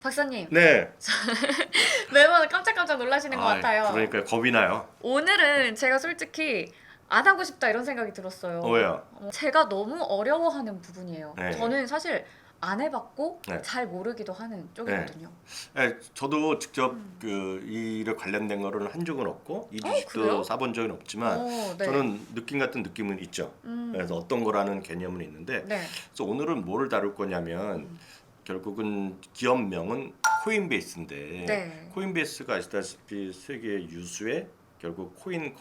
박사님, 네. 매번 깜짝깜짝 놀라시는 것 같아요. 그러니까 겁이 나요. 오늘은 제가 솔직히 안 하고 싶다 이런 생각이 들었어요. 왜요? 제가 너무 어려워하는 부분이에요. 네. 저는 사실 안 해봤고 네. 잘 모르기도 하는 쪽이거든요. 네, 저도 직접 그 일에 관련된 거는 한 적은 없고 이 그래요? 주식도 사본 적은 없지만 네. 저는 느낌 같은 느낌은 있죠. 그래서 어떤 거라는 개념은 있는데 네. 그래서 오늘은 뭐를 다룰 거냐면 결국은 기업명은 코인베이스인데 네. 코인베이스가 아시다시피 세계 유수의 결국 코인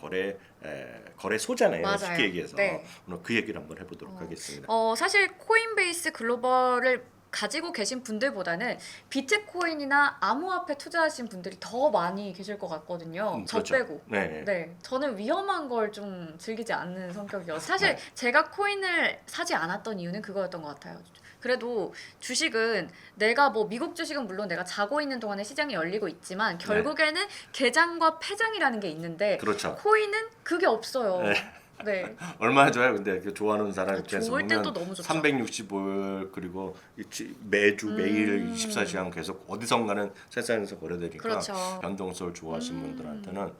거래소잖아요. 맞아요. 쉽게 얘기해서 네. 오늘 그 얘기를 한번 해보도록 하겠습니다. 사실 코인베이스 글로벌을 가지고 계신 분들보다는 비트코인이나 암호화폐 투자하신 분들이 더 많이 계실 것 같거든요. 저 그렇죠. 빼고. 네. 네, 저는 위험한 걸 좀 즐기지 않는 성격이어서 사실 네. 제가 코인을 사지 않았던 이유는 그거였던 것 같아요. 그래도 주식은 내가 뭐 미국 주식은 물론 내가 자고 있는 동안에 시장이 열리고 있지만 결국에는 개장과 폐장이라는 게 있는데 그렇죠. 코인은 그게 없어요. 네. 네. 얼마나 좋아요. 근데 그 좋아하는 사람 입장에서 좋을 보면 때도 너무 좋죠. 365일 그리고 매주 매일 24시간 계속 어디선가는 세상에서 거래되니까 그렇죠. 변동성을 좋아하시는 분들한테는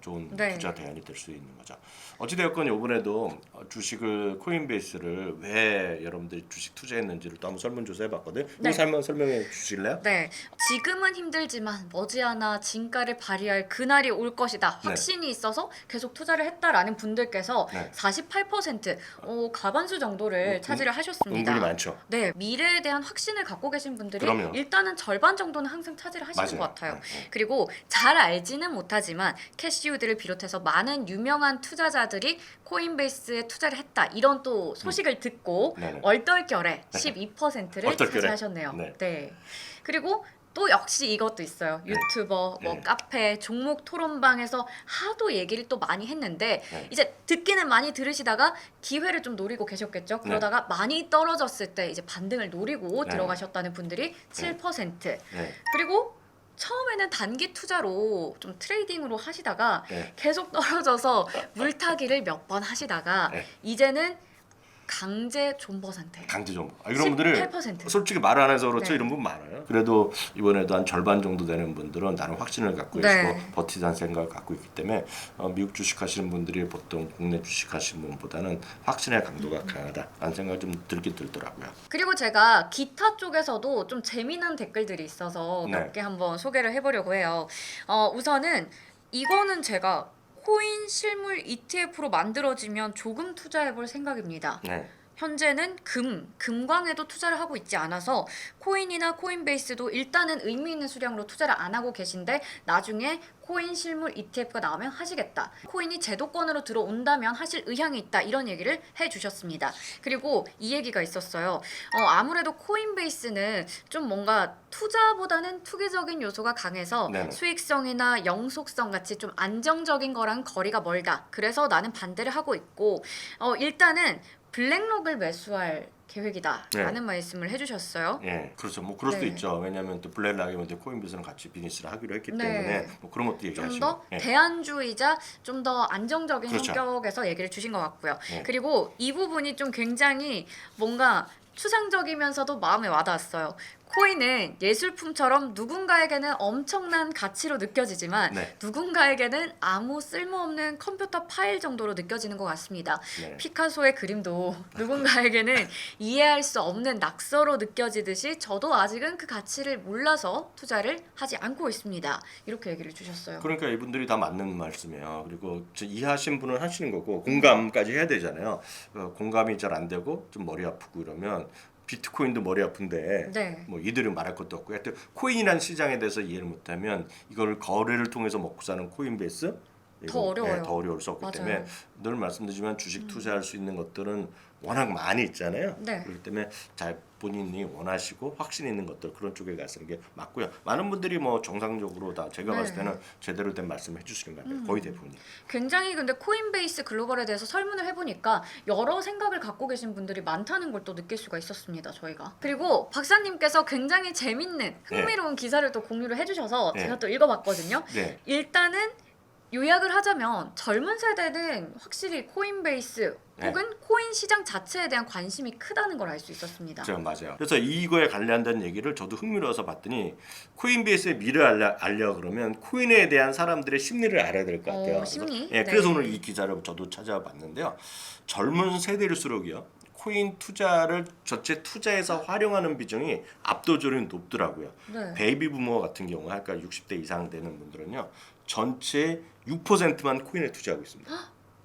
좋은 네. 투자 대안이 될 수 있는 거죠. 어찌되었건 이번에도 주식을 코인베이스를 왜 여러분들이 주식 투자했는지를 또 한번 설문조사 해봤거든요. 네. 이거 한번 설명해 주실래요? 네, 지금은 힘들지만 머지않아 진가를 발휘할 그날이 올 것이다. 네. 확신이 있어서 계속 투자를 했다라는 분들께서 네. 48% 과반수 정도를 차지를 하셨습니다. 은근히 많죠. 네, 미래에 대한 확신을 갖고 계신 분들이 그럼요. 일단은 절반 정도는 항상 차지를 하시는 맞아요. 것 같아요. 네. 그리고 잘 알지는 못하지만 캐시우드를 비롯해서 많은 유명한 투자자들이 코인베이스에 투자를 했다. 이런 또 소식을 듣고 네네. 얼떨결에 12%를 얼떨결에. 차지하셨네요. 네. 네. 그리고 또 역시 이것도 있어요. 유튜버, 뭐 네. 카페, 종목 토론방에서 하도 얘기를 또 많이 했는데 네. 이제 듣기는 많이 들으시다가 기회를 좀 노리고 계셨겠죠. 그러다가 많이 떨어졌을 때 이제 반등을 노리고 네. 들어가셨다는 분들이 7%. 네. 그리고 처음에는 단기 투자로 좀 트레이딩으로 하시다가 네. 계속 떨어져서 물타기를 몇 번 하시다가 네. 이제는 강제 존버 상태. 강제 정보. 이런 분들이 18%. 솔직히 말 안 해서 그렇죠. 네. 이런 분 많아요. 그래도 이번에도 한 절반 정도 되는 분들은 나는 확신을 갖고 네. 계시고 버티자는 생각을 갖고 있기 때문에 미국 주식 하시는 분들이 보통 국내 주식 하시는 분보다는 확신의 강도가 강하다라는 생각이 좀 들긴 들더라고요. 그리고 제가 기타 쪽에서도 좀 재미난 댓글들이 있어서 네. 몇 개 한번 소개를 해보려고 해요. 우선은 이거는 제가 코인 실물 ETF로 만들어지면 조금 투자해볼 생각입니다. 네. 현재는 금광에도 투자를 하고 있지 않아서 코인이나 코인베이스도 일단은 의미 있는 수량으로 투자를 안 하고 계신데 나중에 코인 실물 ETF가 나오면 하시겠다. 코인이 제도권으로 들어온다면 하실 의향이 있다. 이런 얘기를 해주셨습니다. 그리고 이 얘기가 있었어요. 아무래도 코인베이스는 좀 뭔가 투자보다는 투기적인 요소가 강해서 네네. 수익성이나 영속성 같이 좀 안정적인 거랑 거리가 멀다. 그래서 나는 반대를 하고 있고 일단은 블랙록을 매수할 계획이다 네. 라는 말씀을 해주셨어요. 예, 그렇죠. 뭐 그럴 수도 네. 있죠. 왜냐하면 또 블랙락이면 코인베이스랑 같이 비즈니스를 하기로 했기 네. 때문에 뭐 그런 것도 좀 얘기하시면. 더 대안주의자 좀 더 안정적인 그렇죠. 성격에서 얘기를 주신 것 같고요. 네. 그리고 이 부분이 좀 굉장히 뭔가 추상적이면서도 마음에 와닿았어요. 코인은 예술품처럼 누군가에게는 엄청난 가치로 느껴지지만 네. 누군가에게는 아무 쓸모없는 컴퓨터 파일 정도로 느껴지는 것 같습니다. 네. 피카소의 그림도 누군가에게는 이해할 수 없는 낙서로 느껴지듯이 저도 아직은 그 가치를 몰라서 투자를 하지 않고 있습니다. 이렇게 얘기를 주셨어요. 그러니까 이분들이 다 맞는 말씀이에요. 그리고 이해하신 분은 하시는 거고 공감까지 해야 되잖아요. 공감이 잘 안 되고 좀 머리 아프고 이러면 비트코인도 머리 아픈데 네. 뭐 이들은 말할 것도 없고 하여튼 코인이라는 시장에 대해서 이해를 못하면 이걸 거래를 통해서 먹고 사는 코인베이스 더 어려워요. 더 어려울 수 없기 맞아요. 때문에 늘 말씀드리지만 주식 투자할 수 있는 것들은 워낙 많이 있잖아요. 네. 그렇기 때문에 잘 본인이 원하시고 확신 있는 것들 그런 쪽에 가시는 게 맞고요. 많은 분들이 뭐 정상적으로 다 제가 네. 봤을 때는 제대로 된 말씀을 해주시는 것 같아요. 거의 대부분이. 굉장히 근데 코인베이스 글로벌에 대해서 설문을 해보니까 여러 생각을 갖고 계신 분들이 많다는 걸 또 느낄 수가 있었습니다. 저희가. 그리고 박사님께서 굉장히 재밌는 흥미로운 기사를 또 공유를 해주셔서 네. 제가 또 읽어봤거든요. 네. 일단은 요약을 하자면 젊은 세대는 확실히 코인베이스 네. 혹은 코인 시장 자체에 대한 관심이 크다는 걸 알 수 있었습니다. 맞아요. 그래서 이거에 관련된 얘기를 저도 흥미로워서 봤더니 코인베이스의 미래를 알려 그러면 코인에 대한 사람들의 심리를 알아야 될 것 같아요. 심리? 그래서, 그래서 오늘 이 기사를 저도 찾아봤는데요. 젊은 세대일수록이요. 코인 투자를 전체 투자에서 활용하는 비중이 압도적으로 높더라고요. 네. 베이비 부머 같은 경우, 그러니까 60대 이상 되는 분들은요. 전체 6%만 코인에 투자하고 있습니다.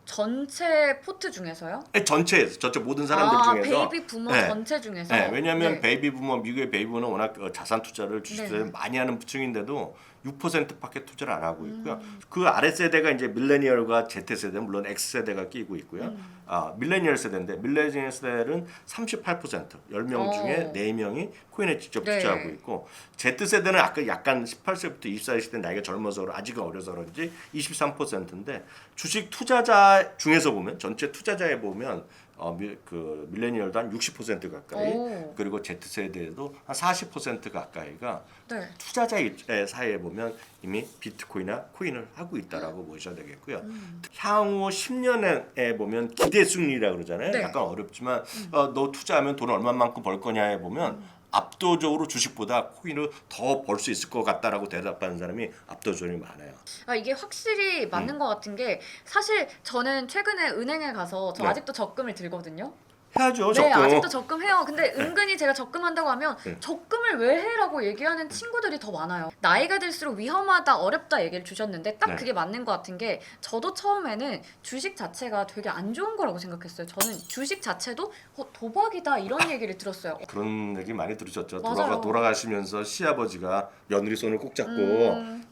전체 포트 중에서요? 전체에서 전체 모든 사람들 중에서 베이비 부머 네. 전체 중에서. 네, 왜냐하면 네. 베이비 부머 미국의 베이비 부머는 워낙 자산 투자를 주식을 네. 많이 하는 부층인데도 6%밖에 투자를 안 하고 있고요. 그 아래 세대가 이제 밀레니얼과 Z 세대, 물론 X 세대가 끼고 있고요. 밀레니얼 세대인데 밀레니얼 세대는 38%, 10명 중에 4명이 코인에 직접 네. 투자하고 있고 Z 세대는 아까 약간 18세부터 24세 때 나이가 젊어서 아직은 어려서 그런지 23%인데 주식 투자자 중에서 보면 전체 투자자에 보면 그 밀레니얼도 한 60% 가까이 그리고 Z 세대도 한 40% 가까이가 네. 투자자의 사이에 보면 이미 비트코인이나 코인을 하고 있다라고 보셔야 되겠고요. 향후 10년에 보면 기대 승리라고 그러잖아요. 네. 약간 어렵지만 너 투자하면 돈 얼마만큼 벌 거냐에 보면 압도적으로 주식보다 코인을 더 벌 수 있을 것 같다라고 대답하는 사람이 압도적으로 많아요. 이게 확실히 맞는 것 같은 게 사실 저는 최근에 은행에 가서 저 네. 아직도 적금을 들거든요. 해야죠. 네, 적금. 아직도 적금해요. 근데 은근히 제가 적금한다고 하면 네. 적금을 왜 해라고 얘기하는 친구들이 더 많아요. 나이가 들수록 위험하다, 어렵다 얘기를 주셨는데 딱 네. 그게 맞는 것 같은 게 저도 처음에는 주식 자체가 되게 안 좋은 거라고 생각했어요. 저는 주식 자체도 도박이다 이런 얘기를 들었어요. 그런 얘기 많이 들으셨죠. 맞아요. 돌아가시면서 시아버지가 며느리 손을 꼭 잡고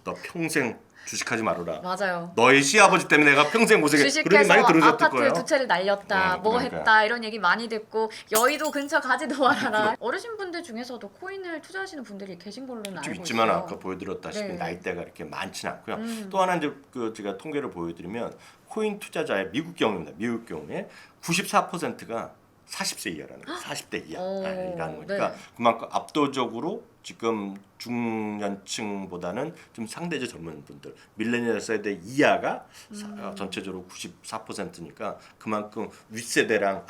너 평생 주식하지 말아라. 맞아요. 너희 시아버지 때문에 내가 평생 고생해. 그런 얘기 주식해서 많이 들으셨을 아파트 거예요. 2채를 날렸다, 뭐 그러니까요. 했다 이런 얘기 많이 듣고 여의도 근처 가지도 말아라. 어르신분들 중에서도 코인을 투자하시는 분들이 계신 걸로는 알고 좀 있지만 있어요. 아까 보여드렸다시피 네. 나이대가 이렇게 많지는 않고요. 또 하나 이제 그 제가 통계를 보여드리면 코인 투자자의 미국 경우입니다. 미국 경우에 94%가 40세 이하라는 거예요. 40대 이하라는 거니까 네. 그만큼 압도적으로 지금 중년층보다는 좀 상대적 젊은 분들 밀레니얼 세대 이하가 전체적으로 94%니까 그만큼 윗세대랑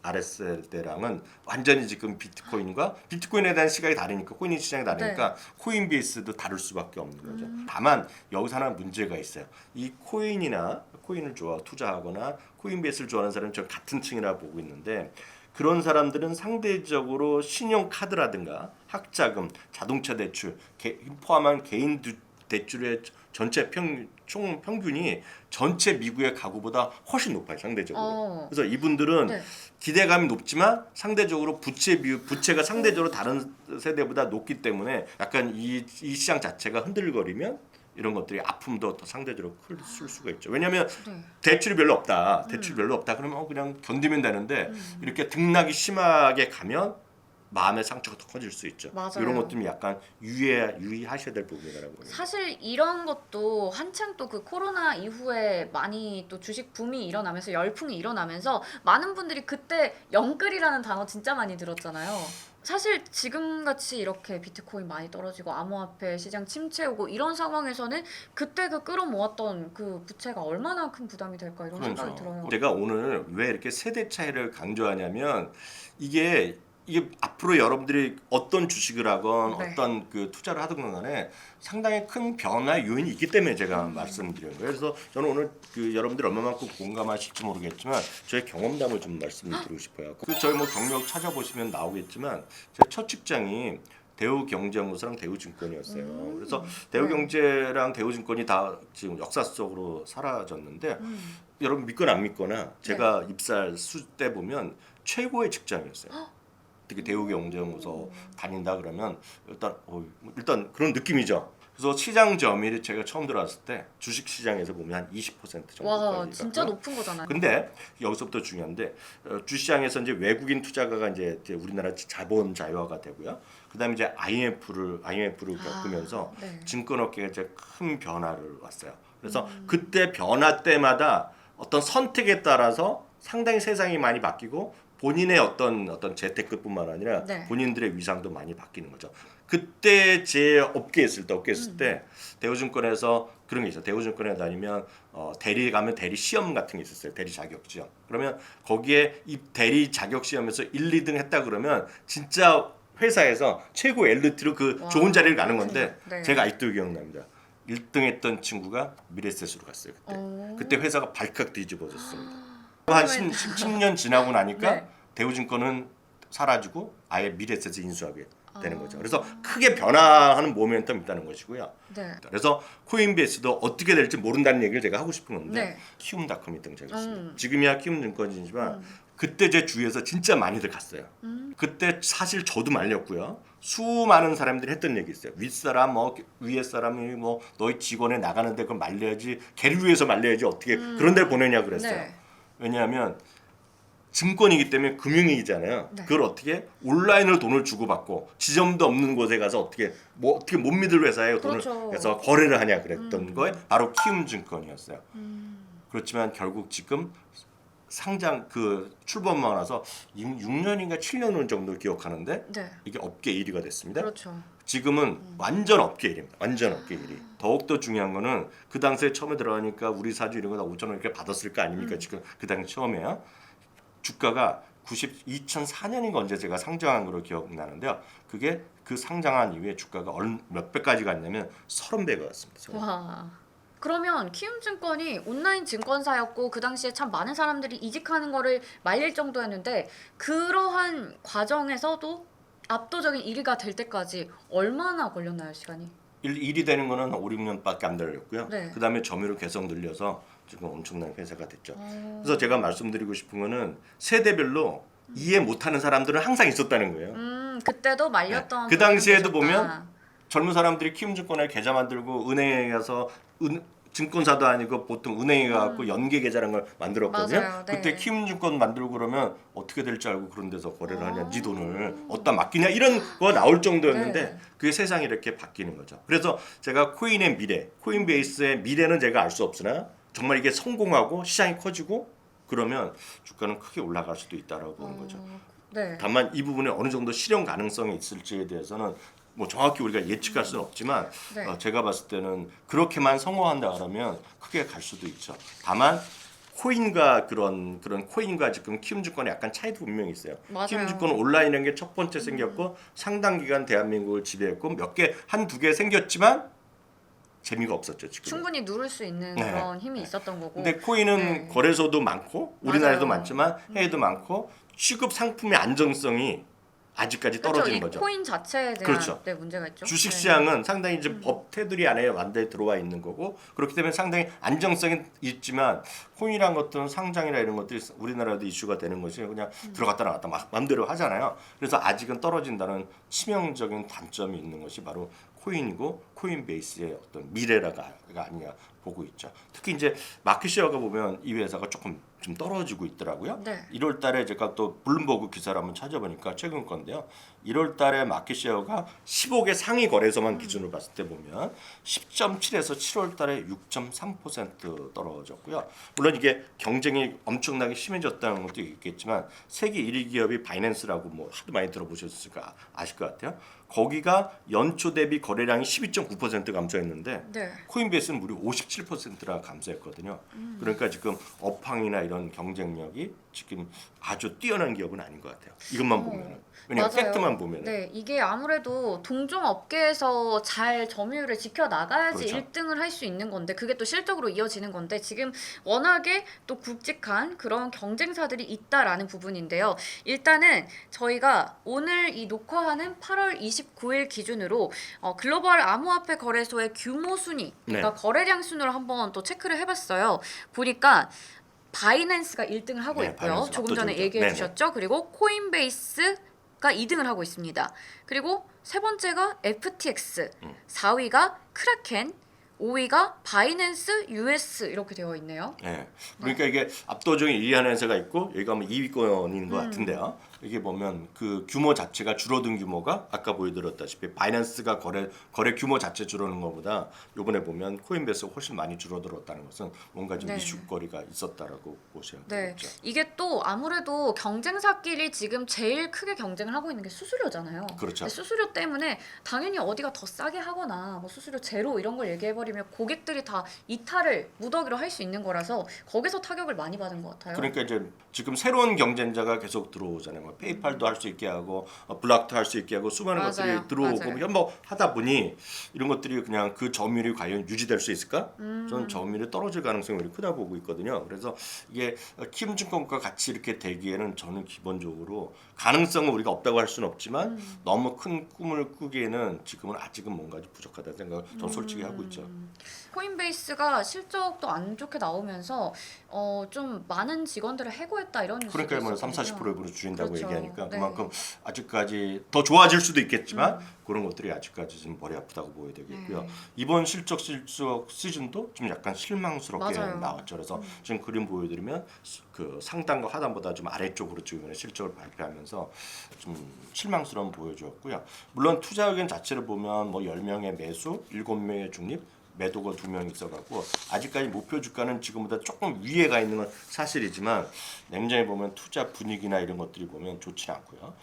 아랫세대랑은 완전히 지금 비트코인에 대한 시각이 다르니까 코인 시장이 다르니까 코인베이스도 다를 수밖에 없는 거죠. 다만 여기서 하나 문제가 있어요. 이 코인을 투자하거나 코인베이스를 좋아하는 사람은 저 같은 층이라 보고 있는데 그런 사람들은 상대적으로 신용카드라든가 학자금, 자동차 대출 포함한 개인 대출의 전체 총 평균이 전체 미국의 가구보다 훨씬 높아요. 상대적으로. 그래서 이분들은 기대감이 높지만 상대적으로 부채가 상대적으로 다른 세대보다 높기 때문에 약간 이 시장 자체가 흔들거리면 이런 것들이 아픔도 더 상대적으로 클 수가 있죠. 왜냐하면 대출이 별로 없다. 그러면 그냥 견디면 되는데 이렇게 등락이 심하게 가면 마음의 상처가 더 커질 수 있죠. 맞아요. 이런 것들이 약간 유의하셔야 될 부분이라고 보여요. 사실 이런 것도 한창 또 그 코로나 이후에 많이 또 주식 붐이 일어나면서 열풍이 일어나면서 많은 분들이 그때 영끌이라는 단어 진짜 많이 들었잖아요. 사실 지금같이 이렇게 비트코인 많이 떨어지고 암호화폐 시장 침체 오고 이런 상황에서는 그때 그 끌어모았던 그 부채가 얼마나 큰 부담이 될까 이런 생각이 들어요. 제가 오늘 왜 이렇게 세대 차이를 강조하냐면 이게 앞으로 여러분들이 어떤 주식을 하건 어떤 그 투자를 하든 간에 상당히 큰 변화 요인이 있기 때문에 제가 말씀드리는 거예요. 그래서 저는 오늘 그 여러분들이 얼마만큼 공감하실지 모르겠지만 저의 경험담을 좀 말씀드리고 싶어요. 저희 뭐 경력 찾아보시면 나오겠지만 제 첫 직장이 대우경제연구소랑 대우증권이었어요. 그래서 대우경제랑 대우증권이 다 지금 역사 속으로 사라졌는데 여러분 믿거나 안 믿거나 제가 입사할 때 보면 최고의 직장이었어요. 특히 대우경제연구소 다닌다 그러면 일단 그런 느낌이죠. 그래서 시장 점유율이 제가 처음 들어왔을 때 주식 시장에서 보면 한 20% 정도까지. 와, 진짜 높은 거잖아요. 근데 여기서부터 중요한데 주시장에서 이제 외국인 투자가가 이제 우리나라 자본 자유화가 되고요. 그다음에 이제 IMF를 겪으면서 증권업계가 이제 큰 변화를 왔어요. 그래서 그때 변화 때마다 어떤 선택에 따라서 상당히 세상이 많이 바뀌고 본인의 어떤 재테크뿐만 아니라 네. 본인들의 위상도 많이 바뀌는 거죠. 그때 제 업계에 있을 때 대우증권에서 그런 게 있어요. 대우증권에 다니면 대리 가면 대리 시험 같은 게 있었어요. 대리 자격 시험. 그러면 거기에 이 대리 자격 시험에서 1, 2등 했다 그러면 진짜 회사에서 최고 엘리트로 그 와, 좋은 자리를 가는 건데 네. 제가 아직도 기억납니다. 1등 했던 친구가 미래셋으로 갔어요. 그때 회사가 발칵 뒤집어졌습니다. 한 10년 지나고 나니까 네. 대우증권은 사라지고 아예 미래셋을 인수하게 되는 거죠. 그래서 크게 변화하는 모멘텀이 있다는 것이고요. 네. 그래서 코인베이스도 어떻게 될지 모른다는 얘기를 제가 하고 싶은 건데 네. 키움닷컴이 등장했습니다. 지금이야 키움증권이지만 그때 제 주위에서 진짜 많이들 갔어요. 그때 사실 저도 말렸고요. 수많은 사람들이 했던 얘기 있어요. 윗사람 뭐 위에 사람이 뭐 너희 직원에 나가는데 그걸 말려야지 걔를 위해서 말려야지 어떻게 그런 데를 보내냐 그랬어요. 네. 왜냐하면 증권이기 때문에 금융이잖아요. 네. 그걸 어떻게 온라인으로 돈을 주고받고 지점도 없는 곳에 가서 어떻게 못 믿을 회사에 돈을 그렇죠. 해서 거래를 하냐 그랬던 거에 바로 키움증권이었어요. 그렇지만 결국 지금 상장 출범만 나서 6년인가 7년 정도 기억하는데 네. 이게 업계 1위가 됐습니다. 그렇죠. 지금은 완전 업계 1위입니다. 완전 업계 1위. 더욱더 중요한 거는 그 당시에 처음에 들어가니까 우리 사주 이런 거 다 5천 원 이렇게 받았을 거 아닙니까? 지금 그 당시 처음에요. 주가가 2004년인가 언제 제가 상장한 걸로 기억나는데요. 그게 그 상장한 이후에 주가가 몇 배까지 갔냐면 30배가 갔습니다. 와. 그러면 키움증권이 온라인 증권사였고 그 당시에 참 많은 사람들이 이직하는 거를 말릴 정도였는데 그러한 과정에서도 압도적인 1위가 될 때까지 얼마나 걸렸나요, 시간이? 1위 되는 거는 5, 6년밖에 안 걸렸고요. 네. 그다음에 점유율 계속 늘려서 지금 엄청난 회사가 됐죠. 어. 그래서 제가 말씀드리고 싶은 거는 세대별로 이해 못하는 사람들은 항상 있었다는 거예요. 그때도 말렸던 그 당시에도 분들이 계셨다. 보면 젊은 사람들이 키움증권에 계좌 만들고 은행에 가서 증권사도 아니고 보통 은행에 가고 연계 계좌라는 걸 만들었거든요. 맞아요. 네. 그때 키움증권 만들고 그러면 어떻게 될 줄 알고 그런 데서 거래를 하냐, 네 돈을 어디다 맡기냐 이런 거 나올 정도였는데 네. 그게 세상이 이렇게 바뀌는 거죠. 그래서 제가 코인의 미래, 코인베이스의 미래는 제가 알 수 없으나 정말 이게 성공하고 시장이 커지고 그러면 주가는 크게 올라갈 수도 있다라고 보는 거죠. 네. 다만 이 부분에 어느 정도 실현 가능성이 있을지에 대해서는 뭐 정확히 우리가 예측할 수는 없지만 네. 제가 봤을 때는 그렇게만 성공한다 그러면 크게 갈 수도 있죠. 다만 코인과 그런 코인과 지금 키움증권의 약간 차이도 분명히 있어요. 맞아요. 키움증권은 온라인이라는 게 첫 번째 생겼고 상당 기간 대한민국을 지배했고 몇 개 한두 개 생겼지만 재미가 없었죠 지금. 충분히 누를 수 있는 네. 그런 힘이 있었던 거고. 근데 코인은 네. 거래소도 많고 우리나라에도 맞아요. 많지만 해외도 많고 취급 상품의 안정성이 아직까지 그렇죠. 떨어지는 이 거죠. 코인 자체에 대한 그렇죠. 네, 문제가 있죠. 주식 네. 시장은 상당히 이제 법 테두리 안에 완전히 들어와 있는 거고 그렇기 때문에 상당히 안정성이 있지만 코인이란 것들은 상장이나 이런 것들이 우리나라도 이슈가 되는 것이 그냥 들어갔다 나갔다 막 마음대로 하잖아요. 그래서 아직은 떨어진다는 치명적인 단점이 있는 것이 바로 코인이고 코인베이스의 어떤 미래라가 아니냐 보고 있죠. 특히 이제 마켓쉐어가 보면 이 회사가 조금 좀 떨어지고 있더라고요. 네. 1월 달에 제가 또 블룸버그 기사를 한번 찾아보니까 최근 건데요. 1월 달에 마켓쉐어가 15개 상위 거래소만 기준으로 봤을 때 보면 10.7에서 7월 달에 6.3% 떨어졌고요. 물론 이게 경쟁이 엄청나게 심해졌다는 것도 있겠지만 세계 1위 기업이 바이낸스라고 뭐 하도 많이 들어보셨으니까 아실 것 같아요. 거기가 연초 대비 거래량이 12.9% 감소했는데 네. 코인베이스는 무려 57%나 감소했거든요. 그러니까 지금 업황이나 이런 경쟁력이 지금 아주 뛰어난 기업은 아닌 것 같아요. 이것만 보면은. 왜냐면 맞아요. 팩트만 보면은. 네, 이게 아무래도 동종 업계에서 잘 점유율을 지켜 나가야지 그렇죠. 1등을 할 수 있는 건데 그게 또 실적으로 이어지는 건데 지금 워낙에 또 굵직한 그런 경쟁사들이 있다라는 부분인데요. 일단은 저희가 오늘 이 녹화하는 8월 29일 기준으로 글로벌 암호화폐 거래소의 규모 순위, 그러니까 네. 거래량 순으로 한번 또 체크를 해봤어요. 보니까 바이낸스가 1등을 하고 네, 있고요. 바이낸스 조금 전에 압도적이죠. 얘기해 네네. 주셨죠. 그리고 코인베이스가 2등을 하고 있습니다. 그리고 세 번째가 FTX, 4위가 크라켄, 5위가 바이낸스 US 이렇게 되어 있네요. 네. 그러니까 이게 압도적인 1위 하는 회사가 있고 여기가 뭐 2위권인 것 같은데요. 이게 보면 그 규모 자체가 줄어든 규모가 아까 보여드렸다시피 바이낸스가 거래 규모 자체 줄어드는 것보다 이번에 보면 코인베이스가 훨씬 많이 줄어들었다는 것은 뭔가 좀 네. 이슈거리가 있었다라고 보셔야 네, 되겠죠. 이게 또 아무래도 경쟁사끼리 지금 제일 크게 경쟁을 하고 있는 게 수수료잖아요. 그렇죠. 근데 수수료 때문에 당연히 어디가 더 싸게 하거나 뭐 수수료 제로 이런 걸 얘기해버리면 고객들이 다 이탈을 무더기로 할 수 있는 거라서 거기서 타격을 많이 받은 것 같아요. 그러니까 이제 지금 새로운 경쟁자가 계속 들어오잖아요. 뭐 페이팔도 할 수 있게 하고 블락도 할 수 있게 하고 수많은 맞아요. 것들이 들어오고 맞아요. 뭐 뭐 하다 보니 이런 것들이 그냥 그 점유율이 과연 유지될 수 있을까? 저는 점유율이 떨어질 가능성이 오히려 크다 보고 있거든요. 그래서 이게 키움증권과 같이 이렇게 되기에는 저는 기본적으로 가능성은 우리가 없다고 할 수는 없지만 너무 큰 꿈을 꾸기에는 지금은 아직은 뭔가 좀 부족하다는 생각을 저는 솔직히 하고 있죠. 코인베이스가 실적도 안 좋게 나오면서 좀 많은 직원들을 해고했다 이런 뉴스도 그러니까 뭐 있었거든요. 30-40%로 줄인다고 그렇죠. 얘기하니까 네. 그만큼 아직까지 더 좋아질 수도 있겠지만 그런 것들이 아직까지 좀 머리 아프다고 보여야 되겠고요. 네. 이번 실적 시즌도 좀 약간 실망스럽게 맞아요. 나왔죠. 그래서 지금 그림 보여드리면 그 상단과 하단보다 좀 아래쪽으로 지금 실적을 발표하면서 좀 실망스러움 보여주었고요. 물론 투자 의견 자체를 보면 뭐 10명의 매수, 7명의 중립, 매도가 2명 있어갖고 아직까지 목표 주가는 지금보다 조금 위에 가 있는 건 사실이지만 냉정히 보면 투자 분위기나 이런 것들이 보면 좋지 않고요.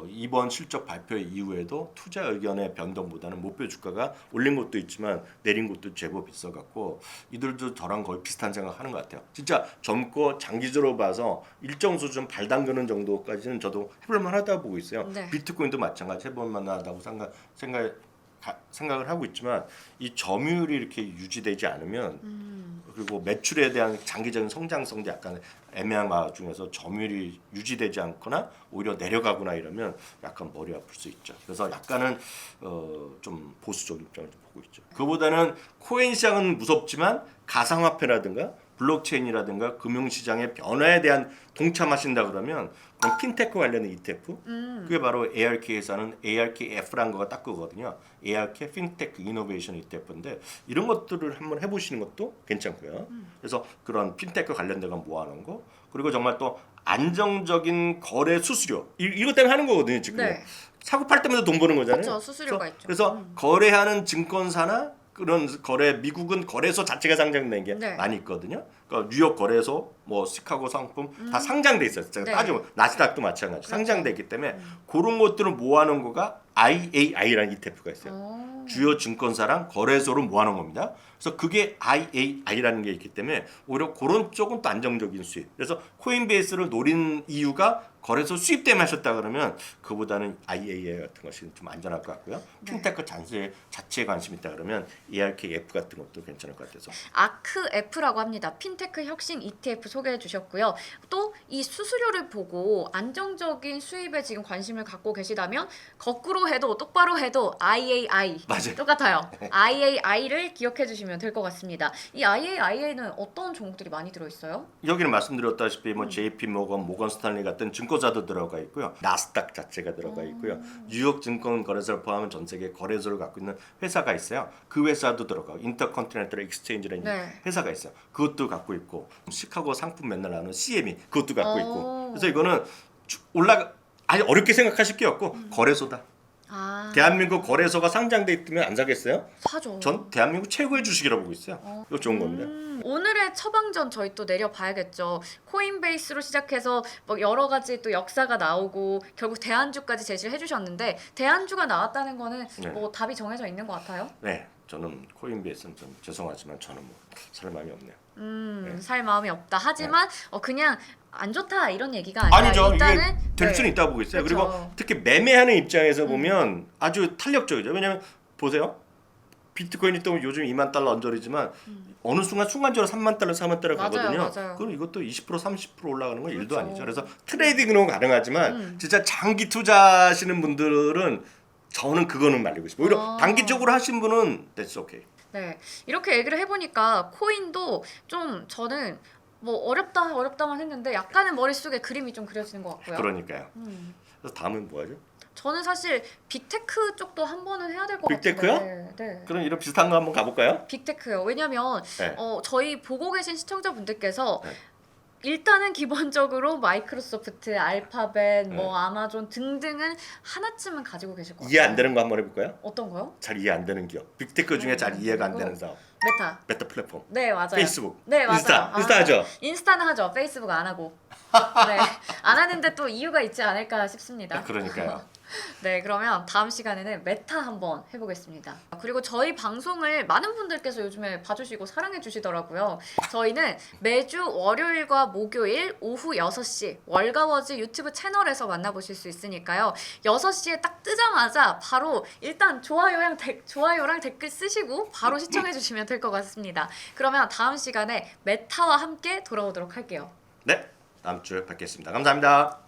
이번 실적 발표 이후에도 투자 의견의 변동보다는 목표 주가가 올린 것도 있지만 내린 것도 제법 있어갖고 이들도 저랑 거의 비슷한 생각하는 것 같아요. 진짜 젊고 장기적으로 봐서 일정 수준 발 담그는 정도까지는 저도 해볼만하다고 보고 있어요. 네. 비트코인도 마찬가지 해볼만하다고 생각을 하고 있지만 이 점유율이 이렇게 유지되지 않으면 그리고 매출에 대한 장기적인 성장성도 약간 애매한 와중에서 점유율이 유지되지 않거나 오히려 내려가거나 이러면 약간 머리 아플 수 있죠. 그래서 약간은 좀 보수적인 입장을 좀 보고 있죠. 그보다는 코인 시장은 무섭지만 가상화폐라든가 블록체인이라든가 금융시장의 변화에 대한 동참하신다 그러면 그럼 핀테크 관련된 ETF 그게 바로 ARK에서는 ARKF라는 거가 딱 그거거든요. ARK 핀테크 이노베이션 ETF인데 이런 것들을 한번 해보시는 것도 괜찮고요. 그래서 그런 핀테크 관련된 거 모아놓은 거 그리고 정말 또 안정적인 거래 수수료 이것 때문에 하는 거거든요. 지금 네. 사고 팔 때마다 돈 버는 거잖아요. 그렇죠. 수수료가 있죠. 그래서 거래하는 증권사나 그런 거래 미국은 거래소 자체가 상장된 게 네. 많이 있거든요. 그러니까 뉴욕 거래소, 뭐 시카고 상품 다 상장돼 있어요. 제가 네. 따지면 나스닥도 마찬가지 그렇죠. 상장돼 있기 때문에 그런 것들을 모아놓은 거가 IAI라는 ETF가 있어요. 주요 증권사랑 거래소를 모아놓은 겁니다. 그래서 그게 IAI라는 게 있기 때문에 오히려 그런 쪽은 또 안정적인 수익. 그래서 코인베이스를 노린 이유가 거래소 수입 때문에 하셨다 그러면 그보다는 IAI 같은 것이 좀 안전할 것 같고요. 핀테크 자체에 관심 있다 그러면 ARKF 같은 것도 괜찮을 것 같아서. 아크F라고 합니다. 핀테크 혁신 ETF 소개해 주셨고요. 또 이 수수료를 보고 안정적인 수입에 지금 관심을 갖고 계시다면 거꾸로 해도 똑바로 해도 IAI 맞아요. 똑같아요. IAI를 기억해 주시면 될 것 같습니다. 이 IAI에는 어떤 종목들이 많이 들어 있어요? 여기는 말씀드렸다시피 뭐 JP 모건 스탠리 같은 증권사도 들어가 있고요. 나스닥 자체가 들어가 있고요. 뉴욕 증권 거래소를 포함한 전 세계 거래소를 갖고 있는 회사가 있어요. 그 회사도 들어가고 인터컨티넨탈 익스체인지라는 네. 회사가 있어요. 그것도 갖고 있고 시카고 상품 맨날 나오는 CME 그것도 갖고 있고. 오. 그래서 이거는 아주 어렵게 생각하실 게 없고 거래소다. 아, 대한민국 거래소가 상장돼 있으면 안 사겠어요? 사죠. 전 대한민국 최고의 주식이라고 보고 있어요. 이거 좋은 겁니다. 오늘의 처방전 저희 또 내려봐야겠죠. 코인베이스로 시작해서 뭐 여러 가지 또 역사가 나오고 결국 대안주까지 제시를 해주셨는데 대안주가 나왔다는 거는 네. 뭐 답이 정해져 있는 것 같아요. 네, 저는 코인베이스는 좀 죄송하지만 저는 뭐 살 마음이 없네요. 네. 살 마음이 없다. 하지만 그냥 안 좋다 이런 얘기가 아니라 아니죠. 일단은 이게 될 수는 있다고 보고 있어요. 그렇죠. 그리고 특히 매매하는 입장에서 보면 아주 탄력적이죠. 왜냐하면 보세요. 비트코인이 또 요즘 2만 달러 언저리지만 어느 순간적으로 3만 달러, 4만 달러 맞아요, 가거든요. 맞아요. 그럼 이것도 20% 30% 올라가는 건 일도 그렇죠. 아니죠. 그래서 트레이딩은 가능하지만 진짜 장기 투자하시는 분들은 저는 그거는 말리고 싶어요. 오히려 단기적으로 하신 분은 that's okay. 네, 이렇게 얘기를 해보니까 코인도 좀 저는 뭐 어렵다만 했는데 약간은 머릿속에 그림이 좀 그려지는 것 같고요. 그러니까요. 그래서 다음은 뭐 하죠? 저는 사실 빅테크 쪽도 한 번은 해야 될 것 같아요. 빅테크요? 네. 그럼 이런 비슷한 거 한번 가볼까요? 빅테크요. 왜냐면 네. 저희 보고 계신 시청자분들께서 네. 일단은 기본적으로 마이크로소프트, 알파벳, 뭐 아마존 등등은 하나쯤은 가지고 계실 것 같아요. 이해 안 되는 거 한번 해볼까요? 어떤 거요? 잘 이해 안 되는 기업. 빅테크 중에 잘 이해가 안 되는 사업. 메타. 메타 플랫폼. 네, 맞아요. 페이스북. 네, 맞아요. 인스타 하죠? 인스타는 하죠. 페이스북 안 하고. 네. 안 하는데 또 이유가 있지 않을까 싶습니다. 그러니까요. 네, 그러면 다음 시간에는 메타 한번 해보겠습니다. 그리고 저희 방송을 많은 분들께서 요즘에 봐주시고 사랑해 주시더라고요. 저희는 매주 월요일과 목요일 오후 6시 월가워즈 유튜브 채널에서 만나보실 수 있으니까요. 6시에 딱 뜨자마자 바로 일단 좋아요랑 댓글 쓰시고 바로 시청해 주시면 될 것 같습니다. 그러면 다음 시간에 메타와 함께 돌아오도록 할게요. 네, 다음 주에 뵙겠습니다. 감사합니다.